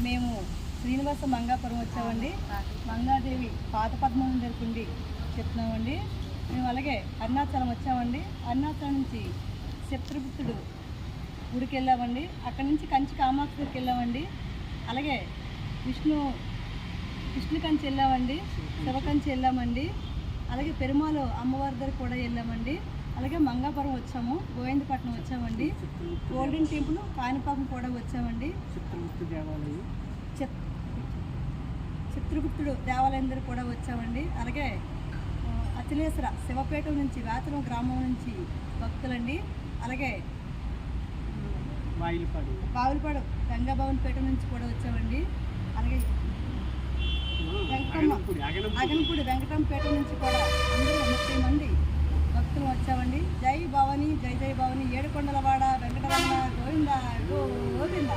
మేము శ్రీనివాస మంగాపురం వచ్చామండి. మంగాదేవి పాత పద్మం దగ్గరుండి చెప్తున్నామండి. మేము అలాగే అరుణాచలం వచ్చామండి. అరుణాచలం నుంచి చిత్రగుప్తుడు గుడికి వెళ్ళామండి. అక్కడి నుంచి కంచి కామాక్షి దగ్గరికి వెళ్ళామండి. అలాగే విష్ణు కంచి వెళ్ళామండి, శివకంచి వెళ్ళామండి. అలాగే పెరుమాళ అమ్మవారి దగ్గర కూడా వెళ్ళామండి. అలాగే మంగాపురం వచ్చాము, గోవిందపట్నం వచ్చామండి, గోల్డెన్ టెంపుల్ కాణిపాకం కూడా వచ్చామండి. చిత్రగుప్తుడు దేవాలయం దగ్గర కూడా వచ్చామండి. అలాగే అచలేశ్వర శివపేట నుంచి వేతనం గ్రామం నుంచి భక్తులండి. అలాగే బావిలపాడు గంగాభవన్పేట నుంచి కూడా వచ్చామండి. అలాగే అగనపూడి వెంకటంపేట నుంచి కూడా అందరూ 30 మంది భక్తులు వచ్చామండి. జై భవాని, జై జై భవాని, ఏడుకొండలవాడ వెంకటరమణ గోవింద గోవింద.